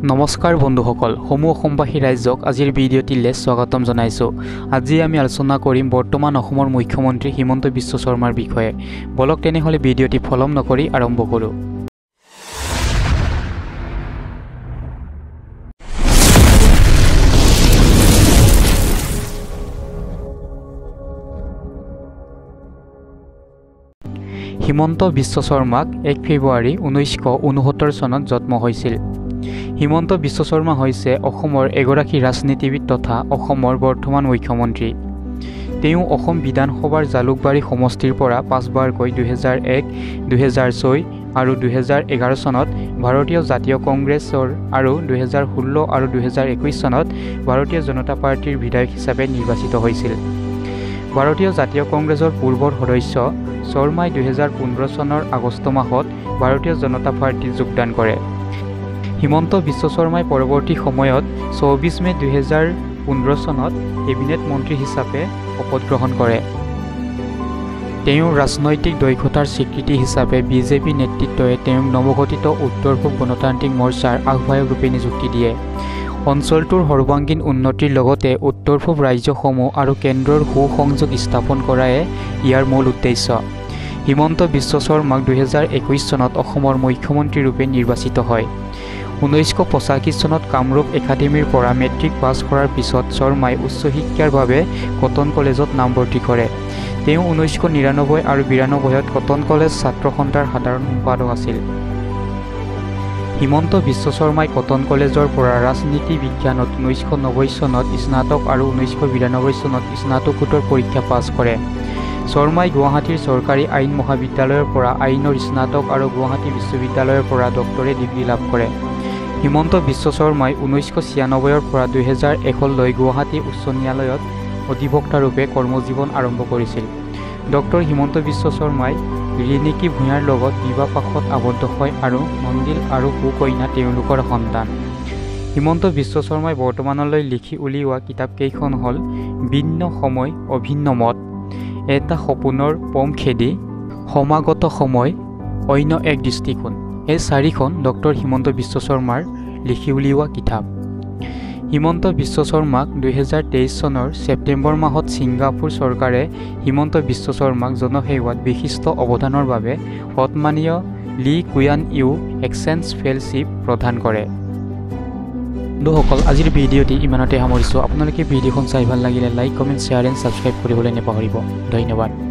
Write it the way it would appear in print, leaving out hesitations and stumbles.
নমস্কাৰ বন্ধুসকল, সমূহ অসমবাসী ৰাইজক আজিৰ ভিডিঅ'টিলৈ স্বাগতম জনাইছোঁ। আজি আমি আলোচনা কৰিম বৰ্তমান অসমৰ মুখ্যমন্ত্ৰী হিমন্ত বিশ্ব শৰ্মাৰ বিষয়ে। বলক তেনেহ'লে ভিডিঅ'টি পলম নকৰি আৰম্ভ কৰোঁ। হিমন্ত বিশ্ব শৰ্মাক 1 ফেব্ৰুৱাৰী 1969 চনত জন্ম হৈছিল। হিমন্ত বিশ্ব শৰ্মা হৈছে অসমৰ এগৰাকী ৰাজনীতিবিদ তথা অসমৰ বৰ্তমান মুখ্যমন্ত্ৰী। তেওঁ অসম বিধানসভাৰ জালুকবাৰী সমষ্টিৰ পৰা 5 বাৰকৈ 2001, 2006 আৰু 2011 চনত ভাৰতীয় জাতীয় কংগ্ৰেছৰ আৰু 2016 আৰু 2021 চনত ভাৰতীয় জনতা পাৰ্টিৰ বিধায়ক হিচাপে নিৰ্বাচিত হৈছিল। ভাৰতীয় জাতীয় কংগ্ৰেছৰ পূৰ্বৰ সদস্য শৰ্মাই 2015 চনৰ আগষ্ট মাহত ভাৰতীয় জনতা পাৰ্টিত যোগদান কৰে। হিমন্ত বিশ্ব শৰ্মাই পৰৱৰ্তী সময়ত 24 মে 2015 চনত কেবিনেট মন্ত্ৰী হিচাপে শপত গ্ৰহণ কৰে। তেওঁৰ ৰাজনৈতিক দক্ষতাৰ স্বীকৃতি হিচাপে বিজেপি নেতৃত্বই তেওঁক নৱগঠিত উত্তৰ পূব গণতান্ত্ৰিক মৰ্চাৰ আহ্বায়ক ৰূপে নিযুক্তি দিয়ে। অঞ্চলটোৰ সৰ্বাংগীন উন্নতিৰ লগতে উত্তৰ পূব ৰাজ্যসমূহ আৰু কেন্দ্ৰৰ সুসংযোগ স্থাপন কৰাই ইয়াৰ মূল উদ্দেশ্য। হিমন্ত বিশ্ব শৰ্মাক 2021 চনত অসমৰ মুখ্যমন্ত্ৰী ৰূপে নিৰ্বাচিত হয়। 1985 চনত কামৰূপ একাডেমীৰ পৰা মেট্ৰিক পাছ কৰাৰ পিছত শৰ্মাই উচ্চ শিক্ষাৰ বাবে কটন কলেজত নামভৰ্তি কৰে। তেওঁ 1999 আৰু 92ত কটন কলেজ ছাত্ৰ সন্থাৰ সাধাৰণ সম্পাদক আছিল। হিমন্ত বিশ্ব শৰ্মাই কটন কলেজৰ পৰা ৰাজনীতি বিজ্ঞানত 1990 চনত স্নাতক আৰু 1992 চনত স্নাতকোত্তৰ পৰীক্ষা পাছ কৰে। শৰ্মাই গুৱাহাটীৰ চৰকাৰী আইন মহাবিদ্যালয়ৰ পৰা আইনৰ স্নাতক আৰু গুৱাহাটী বিশ্ববিদ্যালয়ৰ পৰা ডক্টৰেট ডিগ্ৰী লাভ কৰে। হিমন্ত বিশ্ব শৰ্মাই 1996 পৰা 2001লৈ গুৱাহাটী উচ্চ ন্যায়ালয়ত অধিবক্তা ৰূপে কৰ্মজীৱন আৰম্ভ কৰিছিল। ডক্টৰ হিমন্ত বিশ্ব শৰ্মাই ৰিণিকী ভূঞাৰ লগত বিবাহপাশত আবদ্ধ হয় আৰু মন্দিল আৰু সুকন্যা তেওঁলোকৰ সন্তান। হিমন্ত বিশ্ব শৰ্মাই বৰ্তমানলৈ লিখি উলিওৱা কিতাপকেইখন হ'ল ভিন্ন সময় অভিন্ন মত, এটা সপোনৰ পম খেদি, সমাগত সময়, অন্য এক দৃষ্টিকোণ। এই 4খন ডক্টৰ হিমন্ত বিশ্ব শৰ্মাৰ লিখি উলিওৱা কিতাপ। হিমন্ত বিশ্ব শৰ্মাক 2023 চনৰ ছেপ্টেম্বৰ মাহত ছিংগাপুৰ চৰকাৰে হিমন্ত বিশ্ব শৰ্মাক জনসেৱাত বিশিষ্ট অৱদানৰ বাবে সন্মানীয় লি কুয়ান ইউ এক্সচেঞ্জ ফেল'শ্বিপ প্ৰদান কৰে। বন্ধুসকল, আজিৰ ভিডিঅ'টি ইমানতে সামৰিছোঁ। আপোনালোকে ভিডিঅ'খন চাই ভাল লাগিলে like, comment, share and subscribe কৰিবলৈ নাপাহৰিব। ধন্যবাদ।